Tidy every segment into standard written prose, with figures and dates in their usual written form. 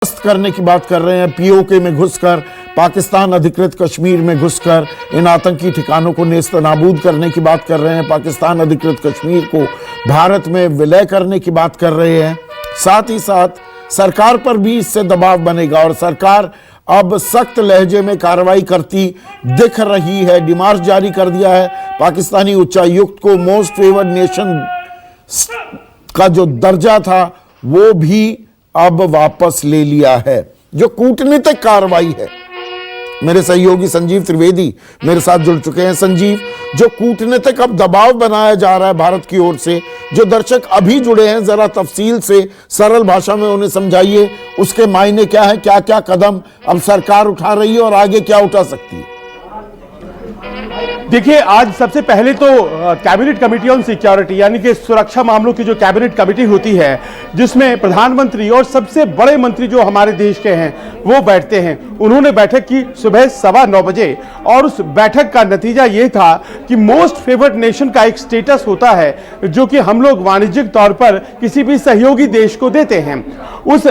करने की बात कर रहे हैं, पीओके में घुसकर, पाकिस्तान अधिकृत कश्मीर में घुसकर इन आतंकी ठिकानों को नेस्तनाबूद करने की बात कर रहे हैं, पाकिस्तान अधिकृत कश्मीर को भारत में विलय करने की बात कर रहे हैं। साथ ही साथ सरकार पर भी इससे दबाव बनेगा और सरकार अब सख्त लहजे में कार्रवाई करती दिख रही है। डिमार्च जारी कर दिया है। पाकिस्तानी उच्चायुक्त को मोस्ट फेवर्ड नेशन का जो दर्जा था वो भी अब वापस ले लिया है। जो कूटनीतिक कार्रवाई है, मेरे सहयोगी संजीव त्रिवेदी मेरे साथ जुड़ चुके हैं। संजीव, जो कूटनीतिक अब दबाव बनाया जा रहा है भारत की ओर से, जो दर्शक अभी जुड़े हैं जरा तफसील से सरल भाषा में उन्हें समझाइए, उसके मायने क्या है, क्या क्या कदम अब सरकार उठा रही है और आगे क्या उठा सकती है। देखिए, आज सबसे पहले तो कैबिनेट कमेटी ऑन सिक्योरिटी यानी कि सुरक्षा मामलों की जो कैबिनेट कमेटी होती है, जिसमें प्रधानमंत्री और सबसे बड़े मंत्री जो हमारे देश के हैं वो बैठते हैं, उन्होंने बैठक की सुबह 9:15 बजे। और उस बैठक का नतीजा ये था कि मोस्ट फेवर्ड नेशन का एक स्टेटस होता है जो कि हम लोग वाणिज्यिक तौर पर किसी भी सहयोगी देश को देते हैं। उस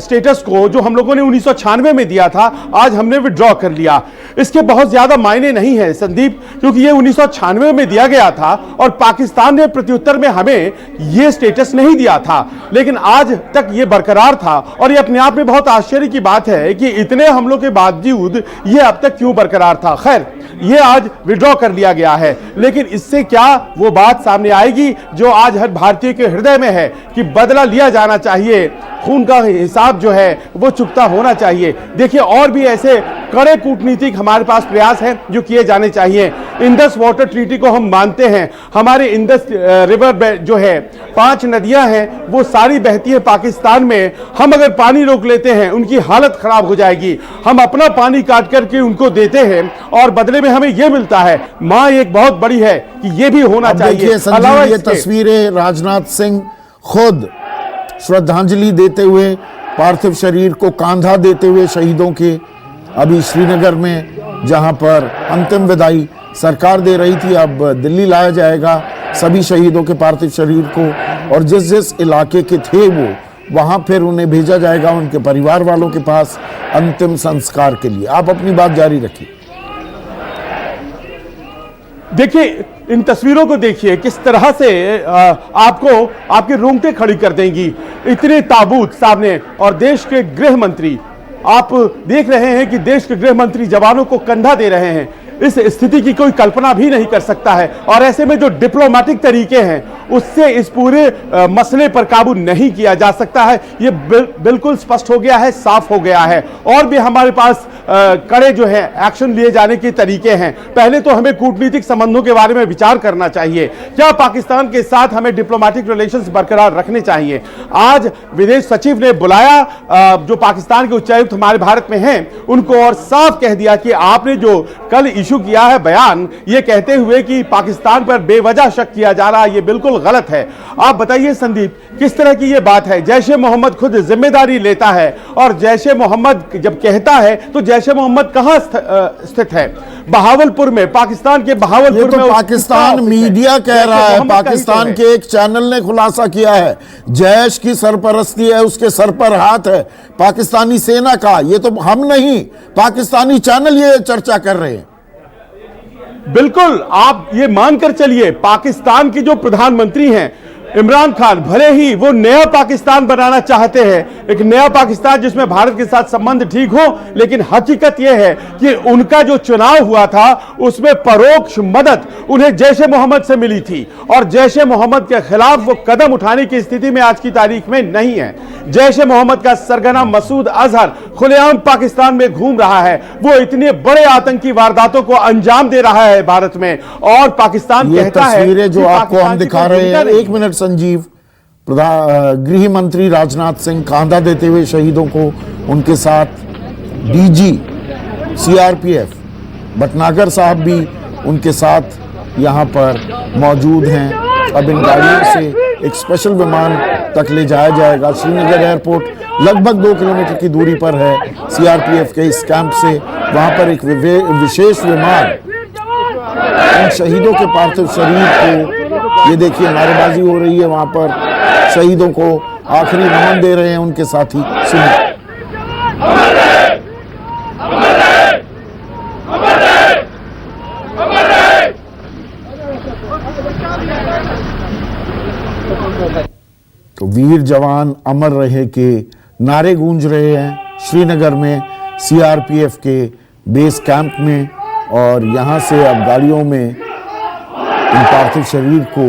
स्टेटस को जो हम लोगों ने 1996 में दिया था, आज हमने विड्रॉ कर लिया। इसके बहुत ज्यादा मायने नहीं है संदीप, क्योंकि ये 1996 में दिया गया था और पाकिस्तान ने प्रत्युत्तर में हमें ये स्टेटस नहीं दिया था, लेकिन आज तक ये बरकरार था। और ये अपने आप में बहुत आश्चर्य की बात है कि इतने हमलों के बावजूद ये अब तक क्यों बरकरार था। खैर, ये आज विड्रॉ कर लिया गया है, लेकिन इससे क्या वो बात सामने आएगी जो आज हर भारतीय के हृदय में है कि बदला लिया जाना चाहिए, खून का हिसाब जो है वो चुकता होना चाहिए। देखिए, और भी ऐसे कड़े कूटनीतिक हमारे पास प्रयास हैं जो किए जाने चाहिए। इंडस वाटर ट्रीटी को हम मानते हैं। हमारे इंडस रिवर जो है, 5 नदियां हैं, वो सारी बहती है पाकिस्तान में। हम अगर पानी रोक लेते हैं, उनकी हालत खराब हो जाएगी। हम अपना पानी काट करके उनको देते हैं और बदले में हमें यह मिलता है। मां एक बहुत बड़ी है कि यह भी होना चाहिए। ये तस्वीरें राजनाथ सिंह खुद श्रद्धांजलि देते हुए, पार्थिव शरीर को कांधा देते हुए शहीदों के, अभी श्रीनगर में जहां पर अंतिम विदाई सरकार दे रही थी, अब दिल्ली लाया जाएगा सभी शहीदों के पार्थिव शरीर को, और जिस जिस इलाके के थे वो वहां फिर उन्हें भेजा जाएगा उनके परिवार वालों के पास अंतिम संस्कार के लिए। आप अपनी बात जारी रखिए। देखिए, इन तस्वीरों को देखिए, किस तरह से आपको आपके रोंगटे खड़ी कर देंगी। इतने ताबूत सामने, और देश के गृह मंत्री, आप देख रहे हैं कि देश के गृह मंत्री जवानों को कंधा दे रहे हैं। इस स्थिति की कोई कल्पना भी नहीं कर सकता है। और ऐसे में जो डिप्लोमेटिक तरीके हैं, उससे इस पूरे मसले पर काबू नहीं किया जा सकता है। ये बिल्कुल स्पष्ट हो गया है, साफ हो गया है। और भी हमारे पास कड़े जो है एक्शन लिए जाने के तरीके हैं। पहले तो हमें कूटनीतिक संबंधों के बारे में विचार करना चाहिए। क्या पाकिस्तान के साथ हमें डिप्लोमेटिक रिलेशंस बरकरार रखने चाहिए। आज विदेश सचिव ने बुलाया जो पाकिस्तान के उच्चायुक्त हमारे भारत में हैं, उनको, और साफ कह दिया कि आपने जो कल इशू किया है बयान, ये कहते हुए कि पाकिस्तान पर बेवजह शक किया जा रहा है, ये बिल्कुल गलत है। आप बताइए संदीप, किस तरह की ये बात है। जैश ए मोहम्मद खुद जिम्मेदारी लेता है, और जैश ए मोहम्मद जब कहता है तो जैश ए मोहम्मद कहां स्थित है? बहावलपुर में, पाकिस्तान के बहावलपुर में। पाकिस्तान मीडिया कह रहा है, पाकिस्तान के एक चैनल ने खुलासा किया है, जैश की सरपरस्ती है, उसके सर पर हाथ है पाकिस्तानी सेना का। ये तो हम नहीं, पाकिस्तानी चैनल ये चर्चा कर रहे हैं। बिल्कुल, आप ये मानकर चलिए, पाकिस्तान के जो प्रधानमंत्री हैं इमरान खान, भले ही वो नया पाकिस्तान बनाना चाहते हैं, एक नया पाकिस्तान जिसमें भारत के साथ संबंध ठीक हो, लेकिन हकीकत यह है कि उनका जो चुनाव हुआ था उसमें परोक्ष मदद उन्हें जैश ए मोहम्मद से मिली थी, और जैश ए मोहम्मद के खिलाफ वो कदम उठाने की स्थिति में आज की तारीख में नहीं है। जैश ए मोहम्मद का सरगना मसूद अजहर खुलेआम पाकिस्तान में घूम रहा है। वो इतने बड़े आतंकी वारदातों को अंजाम दे रहा है भारत में, और पाकिस्तान कहता है। तस्वीरें जो आपको हम दिखा रहे हैं, एक मिनट संजीव, गृह मंत्री राजनाथ सिंह कांधा देते हुए शहीदों को, उनके साथ डीजी सीआरपीएफ भटनागर साहब भी उनके साथ यहाँ पर मौजूद हैं। अब इन गाड़ियों से एक स्पेशल विमान तक ले जाया जाएगा। श्रीनगर एयरपोर्ट लगभग 2 किलोमीटर की दूरी पर है सीआरपीएफ के इस कैंप से। वहाँ पर एक विशेष विमान इन शहीदों के पार्थिव शरीर को, ये देखिए नारेबाजी हो रही है वहां पर, शहीदों को आखिरी नमन दे रहे हैं उनके साथी। सुनिए। वीर जवान अमर रहे के नारे गूंज रहे हैं श्रीनगर में सीआरपीएफ के बेस कैंप में। और यहाँ से अब गाड़ियों में इन पार्थिव शरीर को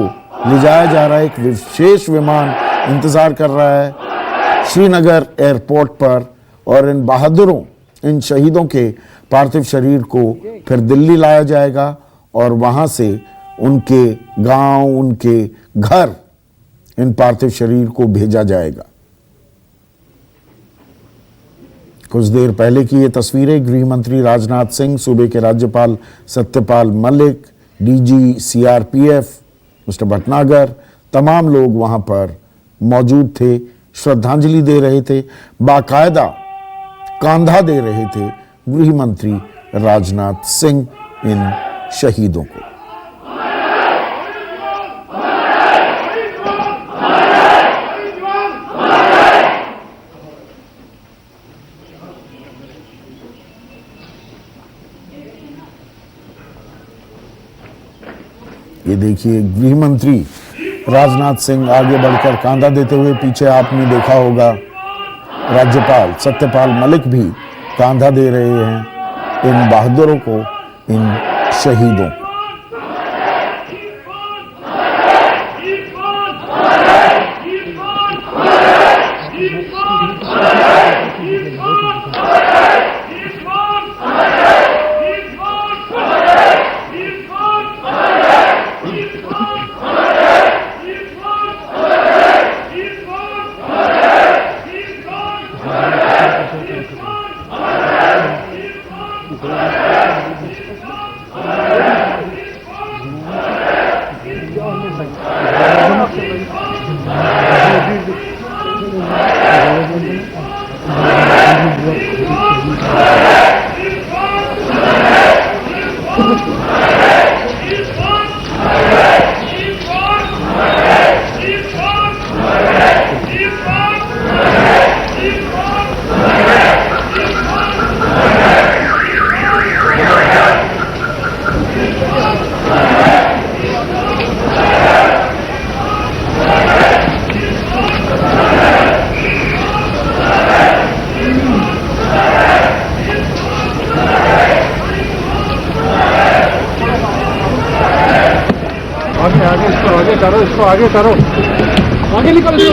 ले जाया जा रहा है। एक विशेष विमान इंतजार कर रहा है श्रीनगर एयरपोर्ट पर और इन बहादुरों, इन शहीदों के पार्थिव शरीर को फिर दिल्ली लाया जाएगा और वहां से उनके गांव, उनके घर इन पार्थिव शरीर को भेजा जाएगा। कुछ देर पहले की ये तस्वीरें गृह मंत्री राजनाथ सिंह, सूबे के राज्यपाल Satyapal Malik, DG CRPF mister Bhatnagar, तमाम लोग वहां पर मौजूद थे, श्रद्धांजलि दे रहे थे, बाकायदा कंधा दे रहे थे गृह मंत्री राजनाथ सिंह इन शहीदों को। ये देखिए गृह मंत्री राजनाथ सिंह आगे बढ़कर कांधा देते हुए, पीछे आपने देखा होगा राज्यपाल सत्यपाल मलिक भी कांधा दे रहे हैं इन बहादुरों को, इन शहीदों को। इसको आगे करो, आगे निकल बस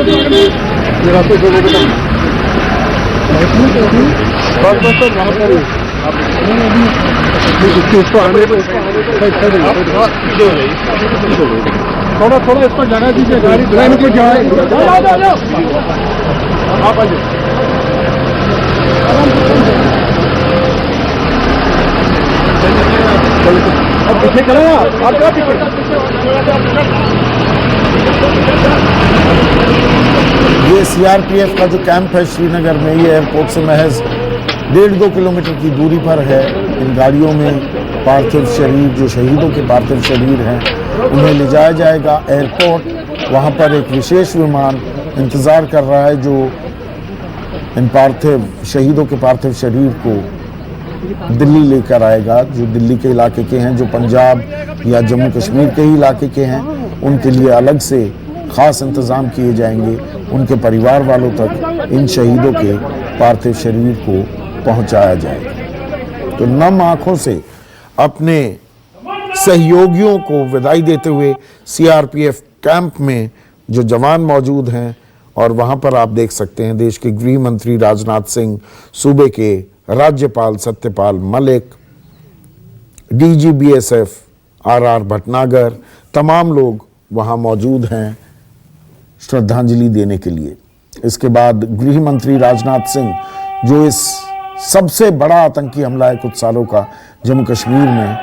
थोड़ा थोड़ा इसको जगह दीजिए, गाड़ी लाइन पे जाए। आप आइए, अब पीछे करो आप क्या पीछे। ये सीआरपीएफ का जो कैंप है श्रीनगर में, ये एयरपोर्ट से महज 1.5-2 किलोमीटर की दूरी पर है। इन गाड़ियों में पार्थिव शरीर, जो शहीदों के पार्थिव शरीर हैं, उन्हें ले जाया जाएगा एयरपोर्ट। वहाँ पर एक विशेष विमान इंतज़ार कर रहा है जो इन पार्थिव शहीदों के पार्थिव शरीर को दिल्ली लेकर आएगा। जो दिल्ली के इलाके के हैं, जो पंजाब या जम्मू कश्मीर के ही इलाके के हैं, उनके लिए अलग से खास इंतज़ाम किए जाएंगे। उनके परिवार वालों तक इन शहीदों के पार्थिव शरीर को पहुंचाया जाएगा। तो नम आंखों से अपने सहयोगियों को विदाई देते हुए सीआरपीएफ कैंप में जो जवान मौजूद हैं, और वहां पर आप देख सकते हैं देश के गृह मंत्री राजनाथ सिंह, सूबे के राज्यपाल Satyapal Malik, DG BSF R Bhatnagar, तमाम लोग वहां मौजूद हैं श्रद्धांजलि देने के लिए। इसके बाद गृह मंत्री राजनाथ सिंह, जो इस सबसे बड़ा आतंकी हमला है कुछ सालों का जम्मू कश्मीर में,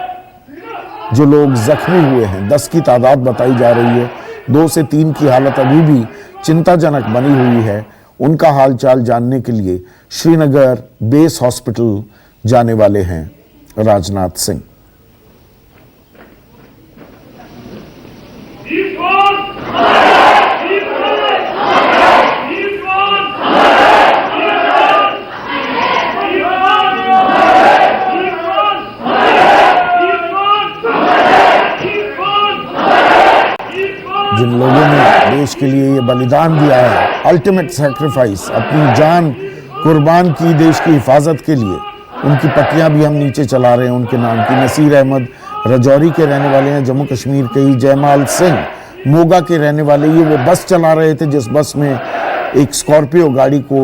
जो लोग जख्मी हुए हैं 10 की तादाद बताई जा रही है, 2 से 3 की हालत अभी भी चिंताजनक बनी हुई है, उनका हालचाल जानने के लिए श्रीनगर बेस हॉस्पिटल जाने वाले हैं राजनाथ सिंह। जिन लोगों ने देश के लिए ये बलिदान दिया है, अल्टीमेट सैक्रिफाइस, अपनी जान कुर्बान की देश की हिफाजत के लिए, उनकी पट्टियां भी हम नीचे चला रहे हैं उनके नाम की। नसीर अहमद राजौरी के रहने वाले हैं, जम्मू कश्मीर के ही। जयमाल सिंह मोगा के रहने वाले, ये वो बस चला रहे थे जिस बस में एक स्कॉर्पियो गाड़ी को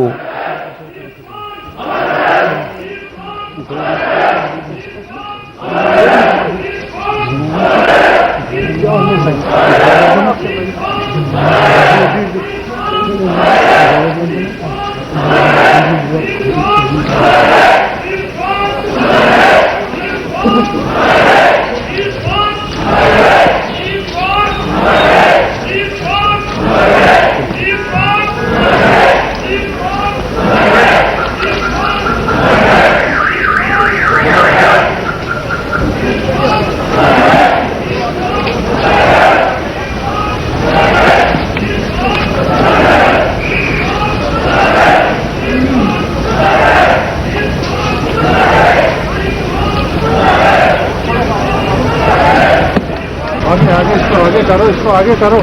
आगे करो,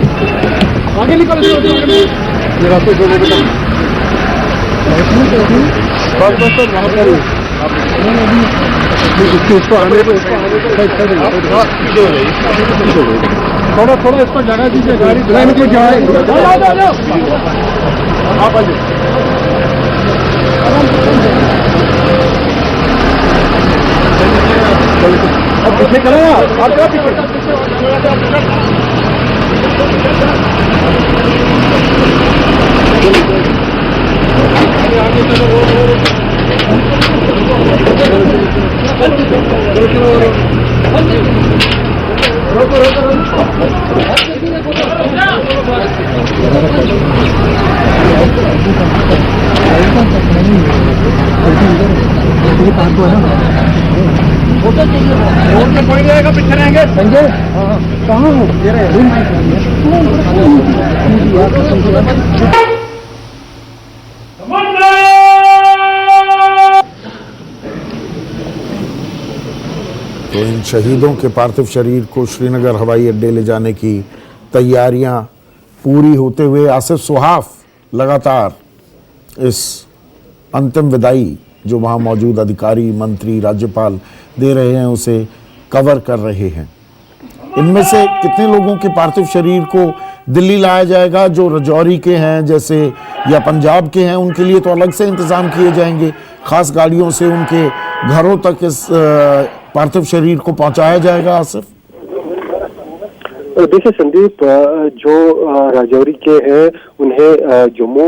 आगे निकलो, ये रास्ते को लेकर बस वहाँ पर इसको आगे थोड़ा थोड़ा इसको जगह दीजिए, गाड़ी लाइन को जाए। आप आ जाइए, अब पीछे करो, आप क्या पीछे पड़ जाएगा, पीछे रहेंगे संजय। कहाँ हो? तो इन शहीदों के पार्थिव शरीर को श्रीनगर हवाई अड्डे ले जाने की तैयारियां पूरी होते हुए आसिफ सुहाफ लगातार इस अंतिम विदाई जो वहाँ मौजूद अधिकारी, मंत्री, राज्यपाल दे रहे हैं उसे कवर कर रहे हैं। इनमें से कितने लोगों के पार्थिव शरीर को दिल्ली लाया जाएगा? जो राजौरी के हैं जैसे या पंजाब के हैं उनके लिए तो अलग से इंतजाम किए जाएंगे, खास गाड़ियों से उनके घरों तक इस पार्थिव शरीर को पहुंचाया जाएगा। आसिफ, देखिए संदीप, जो राजौरी के हैं उन्हें जम्मू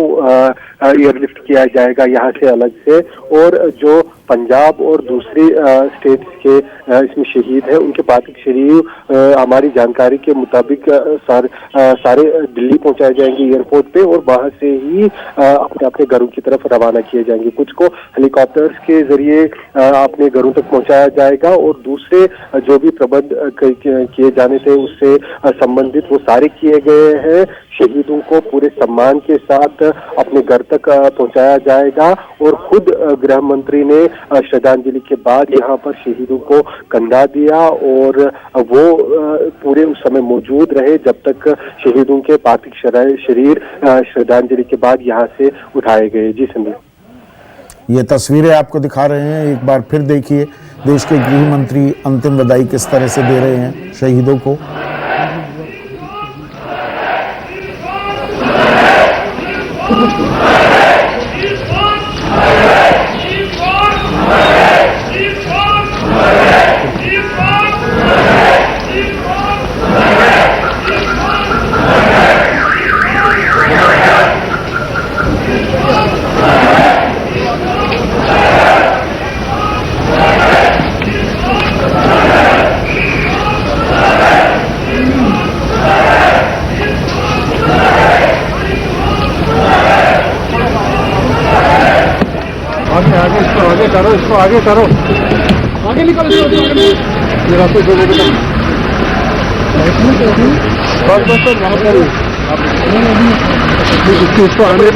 एयरलिफ्ट किया जाएगा यहाँ से अलग से, और जो पंजाब और दूसरी स्टेट्स के इसमें शहीद हैं उनके पार्थिव शरीर हमारी जानकारी के मुताबिक सारे दिल्ली पहुंचाए जाएंगे एयरपोर्ट पे, और वहां से ही अपने अपने घरों की तरफ रवाना किए जाएंगे। कुछ को हेलीकॉप्टर्स के जरिए अपने घरों तक पहुंचाया जाएगा, और दूसरे जो भी प्रबंध किए जाने थे उससे संबंधित वो सारे किए गए हैं। शहीदों को पूरे सम्मान के साथ अपने घर तक पहुंचाया जाएगा, और खुद गृह मंत्री ने श्रद्धांजलि के बाद यहाँ पर शहीदों को कंधा दिया, और वो पूरे उस समय मौजूद रहे जब तक शहीदों के पार्थिव शरीर श्रद्धांजलि के बाद यहाँ से उठाए गए। जी संदीप, ये तस्वीरें आपको दिखा रहे हैं, एक बार फिर देखिए देश के गृह मंत्री अंतिम विदाई किस तरह से दे रहे हैं शहीदों को। इसको आगे करो, आगे निकलो, ये रास्ते को लेकर बस वहाँ पर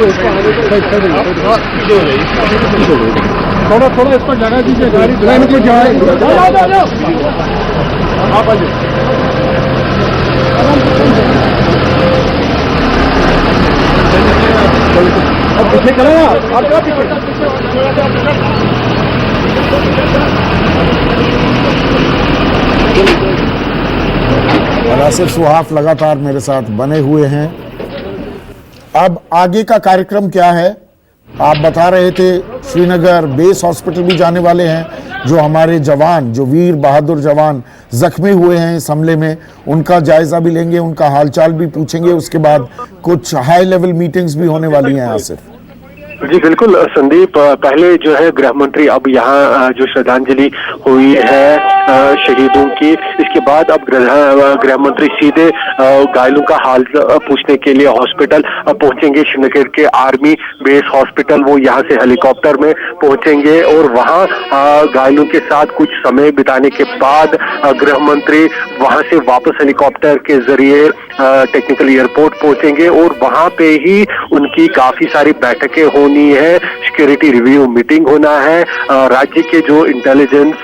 इसको आगे थोड़ा थोड़ा इसको जगह दीजिए, गाड़ी लाइन को जाए। आप आ जाइए, पीछे चले आप क्या पीछे और आसिफ सुहाफ लगातार मेरे साथ बने हुए हैं। अब आगे का कार्यक्रम क्या है? आप बता रहे थे श्रीनगर बेस हॉस्पिटल भी जाने वाले हैं। जो हमारे जवान, जो वीर बहादुर जवान जख्मी हुए हैं इस हमले में, उनका जायजा भी लेंगे, उनका हालचाल भी पूछेंगे। उसके बाद कुछ हाई लेवल मीटिंग्स भी होने वाली हैं आसिफ। जी बिल्कुल संदीप, पहले जो है गृह मंत्री अब यहाँ जो श्रद्धांजलि हुई है शहीदों की, इसके बाद अब गृह मंत्री सीधे घायलों का हाल पूछने के लिए हॉस्पिटल पहुंचेंगे। श्रीनगर के आर्मी बेस हॉस्पिटल वो यहाँ से हेलीकॉप्टर में पहुंचेंगे और वहाँ घायलों के साथ कुछ समय बिताने के बाद गृह मंत्री वहाँ से वापस हेलीकॉप्टर के जरिए टेक्निकल एयरपोर्ट पहुंचेंगे और वहाँ पे ही उनकी काफी सारी बैठकें होनी है, सिक्योरिटी रिव्यू मीटिंग होना है। राज्य के जो इंटेलिजेंस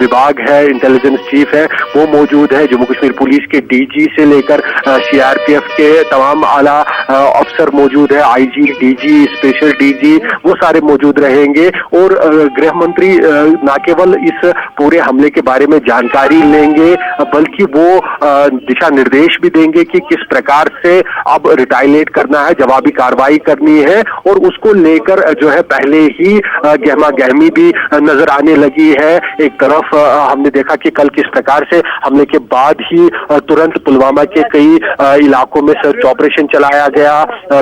विभाग है, इंटेलिजेंस चीफ है, वो मौजूद है। जम्मू कश्मीर पुलिस के डीजी से लेकर सीआरपीएफ के तमाम आला अफसर मौजूद है, आईजी, डीजी, स्पेशल डीजी, वो सारे मौजूद रहेंगे। और गृह मंत्री न केवल इस पूरे हमले के बारे में जानकारी लेंगे बल्कि वो दिशा निर्देश भी देंगे कि किस प्रकार से अब रिटाइलेट करना है, जवाबी कार्रवाई करनी है। और उसको लेकर जो है पहले ही गहमा गहमी भी नजर आने लगी है। एक तरफ हमने देखा कि कल किस प्रकार से हमले के बाद ही तुरंत पुलवामा के कई इलाकों में सर्च ऑपरेशन चलाया गया।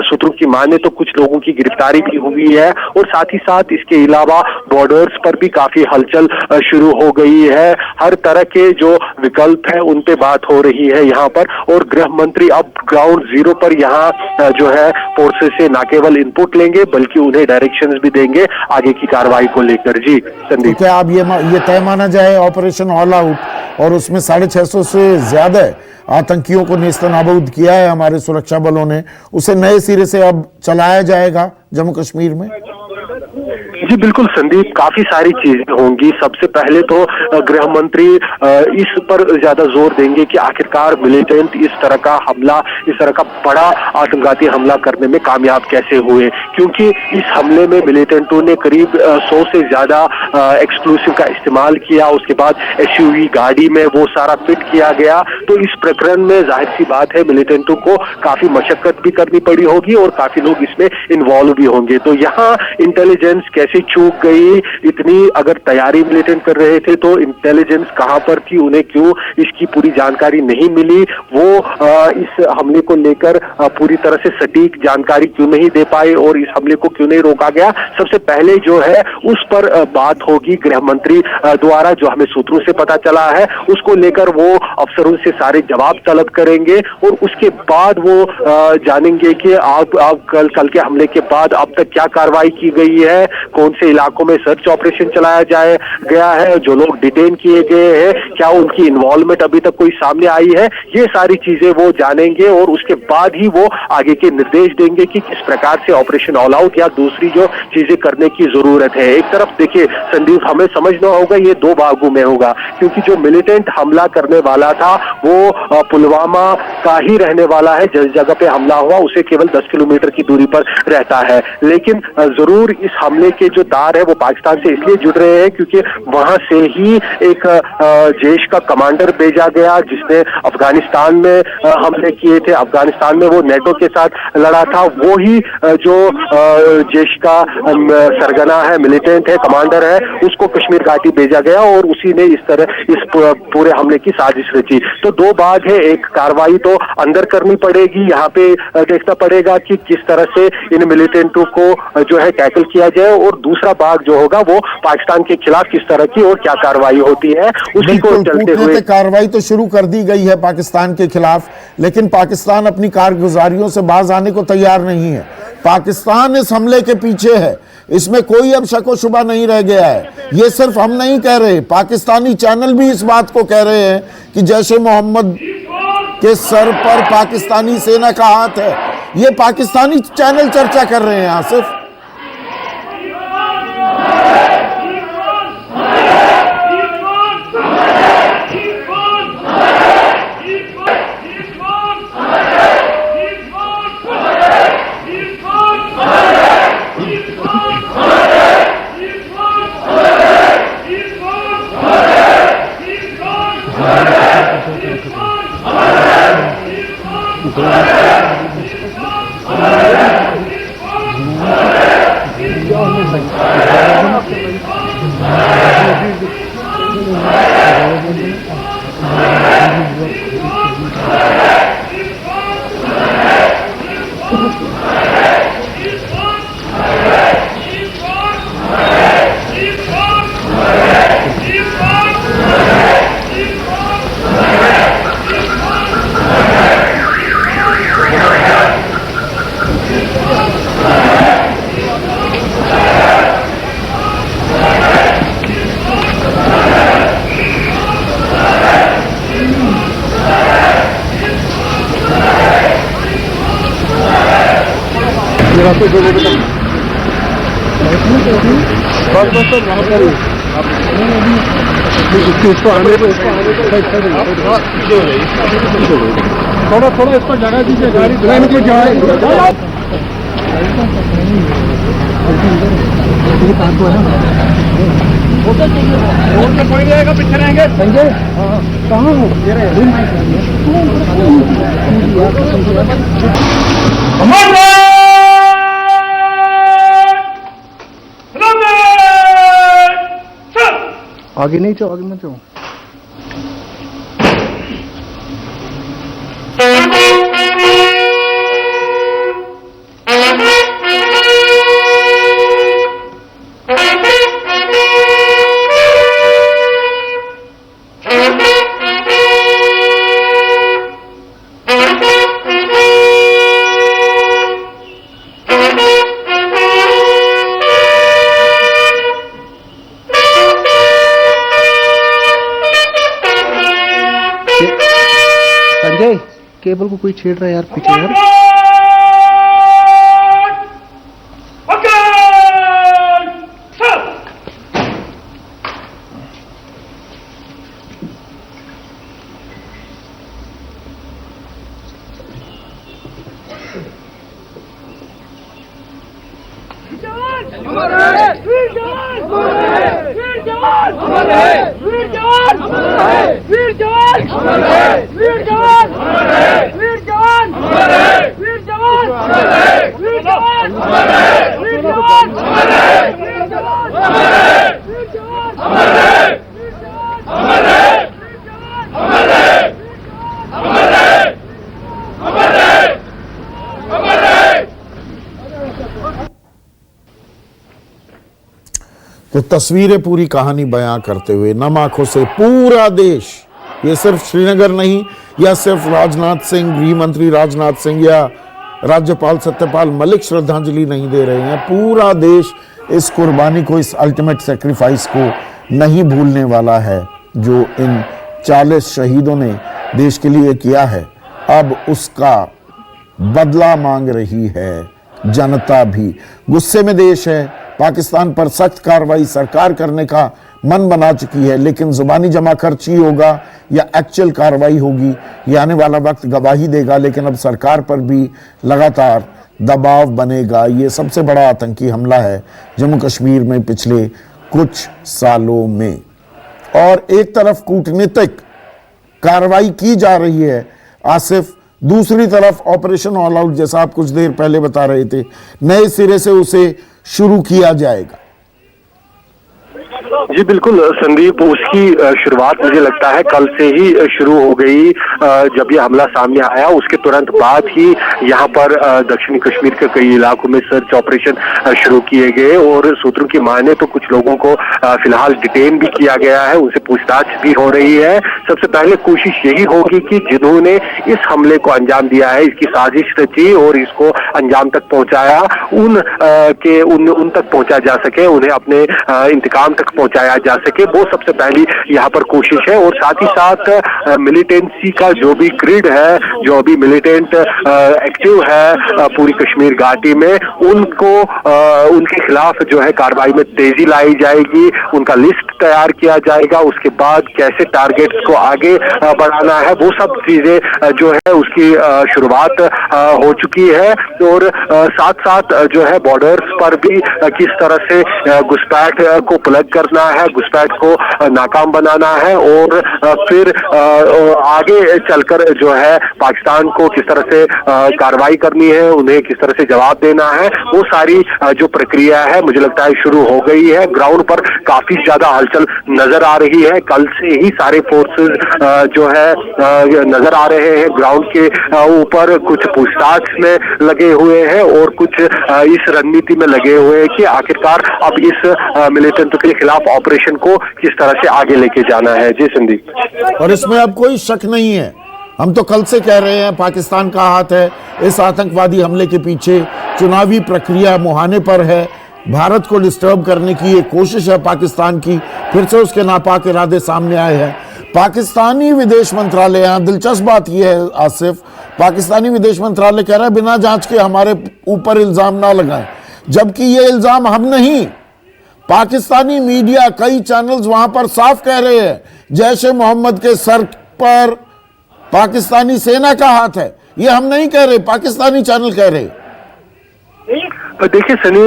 सूत्रों की माने तो कुछ लोगों की गिरफ्तारी भी हुई है और साथ ही साथ इसके अलावा बॉर्डर्स पर भी काफी हलचल शुरू हो गई है। हर तरह के जो विकल्प है उन पे बात हो रही है यहाँ पर। और गृह मंत्री अब ग्राउंड जीरो पर यहाँ जो है फोर्सेस से न केवल इनपुट लेंगे बल्कि उन्हें डायरेक्शंस भी देंगे आगे की कार्रवाई को लेकर। जी संदीप, तो क्या अब ये तय माना जाए ऑपरेशन ऑल आउट और उसमें 650 से ज्यादा आतंकियों को नेस्तनाबूद किया है हमारे सुरक्षा बलों ने, उसे नए सिरे से अब चलाया जाएगा जम्मू कश्मीर में? जी बिल्कुल संदीप, काफी सारी चीजें होंगी। सबसे पहले तो गृह मंत्री इस पर ज्यादा जोर देंगे कि आखिरकार मिलिटेंट इस तरह का हमला, इस तरह का बड़ा आत्मघाती हमला करने में कामयाब कैसे हुए, क्योंकि इस हमले में मिलिटेंटों ने करीब 100 से ज्यादा एक्सप्लोसिव का इस्तेमाल किया। उसके बाद एसयूवी गाड़ी में वो सारा फिट किया गया। तो इस प्रकरण में जाहिर सी बात है मिलिटेंटों को काफी मशक्कत भी करनी पड़ी होगी और काफी लोग इसमें इन्वॉल्व भी होंगे। तो यहाँ इंटेलिजेंस कैसे चूक गई, इतनी अगर तैयारी मिलिटेंट कर रहे थे तो इंटेलिजेंस कहां पर थी, उन्हें क्यों इसकी पूरी जानकारी नहीं मिली, वो इस हमले को लेकर पूरी तरह से सटीक जानकारी क्यों नहीं दे पाए और इस हमले को क्यों नहीं रोका गया, सबसे पहले जो है उस पर बात होगी गृह मंत्री द्वारा। जो हमें सूत्रों से पता चला है उसको लेकर वो अफसरों से सारे जवाब तलब करेंगे और उसके बाद वो जानेंगे कि आप कल के हमले के बाद अब तक क्या कार्रवाई की गई है, कौन से इलाकों में सर्च ऑपरेशन चलाया गया है, जो लोग डिटेन किए गए हैं क्या उनकी इन्वॉल्वमेंट अभी तक कोई सामने आई है, ये सारी चीजें वो जानेंगे और उसके बाद ही वो आगे के निर्देश देंगे कि किस प्रकार से ऑपरेशन ऑल आउट या दूसरी जो चीजें करने की जरूरत है। एक तरफ देखिए संदीप, हमें समझना होगा ये दो भागों में होगा, क्योंकि जो मिलिटेंट हमला करने वाला था वो पुलवामा का ही रहने वाला है, जिस जगह पे हमला हुआ उसे केवल 10 किलोमीटर की दूरी पर रहता है। लेकिन जरूर इस हमले के जो तार है वो पाकिस्तान से इसलिए जुड़ रहे हैं क्योंकि वहां से ही एक जैश का कमांडर भेजा गया जिसने अफगानिस्तान में हमले किए थे। अफगानिस्तान में वो नेटो के साथ लड़ा था, वो ही जो जैश का सरगना है, मिलिटेंट है, कमांडर है, उसको कश्मीर घाटी भेजा गया और उसी ने इस तरह इस पूरे हमले की साजिश रची। तो दो भाग है, एक कार्रवाई तो अंदर करनी पड़ेगी, यहाँ पे देखना पड़ेगा कि किस तरह से इन मिलिटेंटों को जो है टैकल किया जाए, और दूसरा भाग जो होगा वो पाकिस्तान के खिलाफ किस तरह की और क्या कार्रवाई होती है उसी को चलते हुए। कार्रवाई तो शुरू कर दी गई है पाकिस्तान के खिलाफ, लेकिन पाकिस्तान अपनी कारगुजारियों से बाज आने को तैयार नहीं है। पाकिस्तान इस हमले के पीछे है, इसमें कोई अब शक व शुबा नहीं रह गया है। ये सिर्फ हम नहीं कह रहे, पाकिस्तानी चैनल भी इस बात को कह रहे हैं कि जैश-ए मोहम्मद के सर पर पाकिस्तानी सेना का हाथ है। ये पाकिस्तानी चैनल चर्चा कर रहे हैं आसिफ। थोड़ा थोड़ा इसको जगह दीजिए, गाड़ी लाइन को जाए। रोड पे पड़ जाएगा, पीछे रहेंगे संजय। कहाँ हो? आगे नहीं जाओ, आगे मत जाओ। संजय, केबल को कोई छेड़ रहा है यार, पीछे यार। तो तस्वीरें पूरी कहानी बयां करते हुए नम आंखों से पूरा देश, ये सिर्फ श्रीनगर नहीं या सिर्फ राजनाथ सिंह, गृह मंत्री राजनाथ सिंह या राज्यपाल सत्यपाल मलिक श्रद्धांजलि नहीं दे रहे हैं, पूरा देश इस कुर्बानी को, इस अल्टीमेट सेक्रीफाइस को नहीं भूलने वाला है जो इन 40 शहीदों ने देश के लिए किया है। अब उसका बदला मांग रही है जनता भी। गुस्से में देश है, पाकिस्तान पर सख्त कार्रवाई सरकार करने का मन बना चुकी है, लेकिन जुबानी जमा खर्ची होगा या एक्चुअल कार्रवाई होगी, ये आने वाला वक्त गवाही देगा। लेकिन अब सरकार पर भी लगातार दबाव बनेगा। ये सबसे बड़ा आतंकी हमला है जम्मू कश्मीर में पिछले कुछ सालों में। और एक तरफ कूटनीतिक कार्रवाई की जा रही है आसिफ, दूसरी तरफ ऑपरेशन ऑल आउट, जैसा आप कुछ देर पहले बता रहे थे, नए सिरे से उसे शुरू किया जाएगा। जी बिल्कुल संदीप, उसकी शुरुआत मुझे लगता है कल से ही शुरू हो गई। जब ये हमला सामने आया उसके तुरंत बाद ही यहाँ पर दक्षिणी कश्मीर के कई इलाकों में सर्च ऑपरेशन शुरू किए गए और सूत्रों की माने तो कुछ लोगों को फिलहाल डिटेन भी किया गया है, उनसे पूछताछ भी हो रही है। सबसे पहले कोशिश यही होगी कि जिन्होंने इस हमले को अंजाम दिया है, इसकी साजिश रची और इसको अंजाम तक पहुंचाया, उन तक पहुंचा जा सके, उन्हें अपने इंतकाम तक पहुंचाया जा सके, वो सबसे पहली यहाँ पर कोशिश है। और साथ ही साथ मिलिटेंसी का जो भी ग्रिड है, जो अभी मिलिटेंट एक्टिव है पूरी कश्मीर घाटी में, उनके खिलाफ जो है कार्रवाई में तेजी लाई जाएगी, उनका लिस्ट तैयार किया जाएगा, उसके बाद कैसे टारगेट्स को आगे बढ़ाना है, वो सब चीजें जो है उसकी शुरुआत हो चुकी है। और साथ साथ जो है बॉर्डर्स पर भी किस तरह से घुसपैठ को प्लग करना है, घुसपैठ को नाकाम बनाना है और फिर आगे चलकर जो है पाकिस्तान को किस तरह से कार्रवाई करनी है, उन्हें किस तरह से जवाब देना है, वो सारी जो प्रक्रिया है मुझे लगता है शुरू हो गई है। ग्राउंड पर काफी ज्यादा हलचल नजर आ रही है। कल से ही सारे फोर्सेस जो है नजर आ रहे हैं ग्राउंड के ऊपर, कुछ पूछताछ में लगे हुए हैं और कुछ इस रणनीति में लगे हुए हैं कि आखिरकार अब इस मिलिटेंट के खिलाफ ऑपरेशन को किस तरह से आगे लेके जाना है। जी संदीप, और इसमें अब कोई शक नहीं है, हम तो कल से कह रहे हैं पाकिस्तान का हाथ है इस आतंकवादी हमले के पीछे, चुनावी प्रक्रिया मुहाने पर है, भारत को डिस्टर्ब करने की ये कोशिश है पाकिस्तान की, फिर से उसके नापाक इरादे सामने आए हैं। पाकिस्तानी विदेश मंत्रालय, यहाँ दिलचस्प बात यह है आसिफ, पाकिस्तानी विदेश मंत्रालय कह रहा है बिना जांच के हमारे ऊपर इल्जाम ना लगाएं, जबकि ये इल्जाम हम नहीं, पाकिस्तानी मीडिया, कई चैनल्स वहां पर साफ कह रहे हैं जैश ए मोहम्मद के सर पर पाकिस्तानी सेना का हाथ है। ये हम नहीं कह रहे, पाकिस्तानी चैनल कह रहे। देखिए सनी,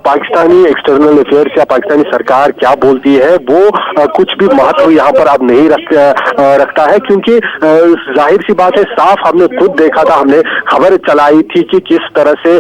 पाकिस्तानी एक्सटर्नल अफेयर्स या पाकिस्तानी सरकार क्या बोलती है वो कुछ भी महत्व यहाँ पर अब नहीं रखता है, क्योंकि जाहिर सी बात है, साफ हमने खुद देखा था, हमने खबर चलाई थी कि किस तरह से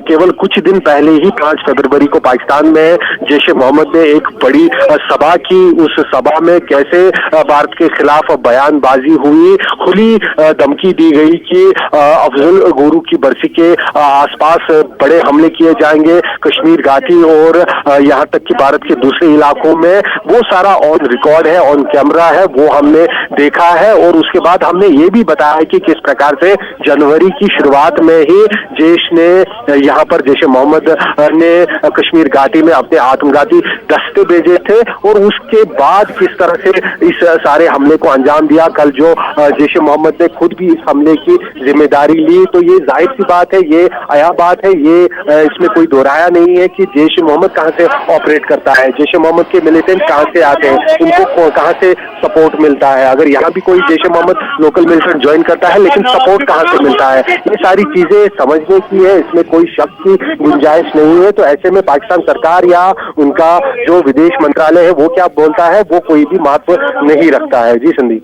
केवल कुछ दिन पहले ही 5 फरवरी को पाकिस्तान में जैश ए मोहम्मद ने एक बड़ी सभा की। उस सभा में कैसे भारत के खिलाफ बयानबाजी हुई, खुली धमकी दी गई कि अफजल गुरु की बरसी के आसपास बड़े हमले किए जाएंगे, कश्मीर घाटी और यहाँ तक कि भारत के दूसरे इलाकों में। वो सारा ऑन रिकॉर्ड है, ऑन कैमरा है, वो हमने देखा है। और उसके बाद हमने ये भी बताया कि किस प्रकार से जनवरी की शुरुआत में ही जैश ने यहाँ पर जैश ए मोहम्मद ने कश्मीर घाटी में अपने आत्मघाती दस्ते भेजे थे और उसके बाद किस तरह से इस सारे हमले को अंजाम दिया। कल जो जैश ए मोहम्मद ने खुद भी इस हमले की जिम्मेदारी ली, तो ये जाहिर सी बात है, ये आया बात है, ये इसमें कोई दोहराया नहीं है कि जैश ए मोहम्मद कहां से ऑपरेट करता है, जैश ए मोहम्मद के मिलिटेंट कहां से आते हैं, उनको कहां से सपोर्ट मिलता है। अगर यहाँ भी कोई जैश ए मोहम्मद लोकल मिलिटेंट ज्वाइन करता है, लेकिन सपोर्ट कहां से मिलता है, ये सारी चीजें समझने की है, इसमें कोई शक की गुंजाइश नहीं है। तो ऐसे में पाकिस्तान सरकार या उनका जो विदेश मंत्रालय है वो क्या बोलता है, वो कोई भी महत्व नहीं रखता है। जी संदीप,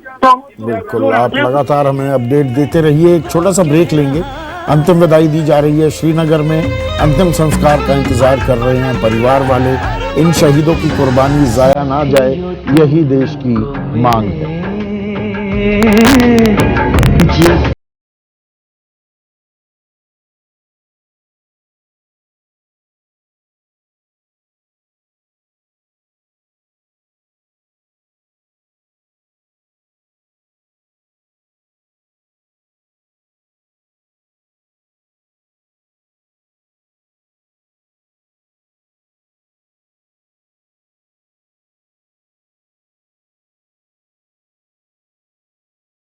बिल्कुल, आप लगातार हमें अपडेट देते रहिए। एक छोटा सा ब्रेक लेंगे। अंतिम विदाई दी जा रही है, श्रीनगर में अंतिम संस्कार का इंतजार कर रहे हैं परिवार वाले। इन शहीदों की कुर्बानी जाया ना जाए, यही देश की मांग है।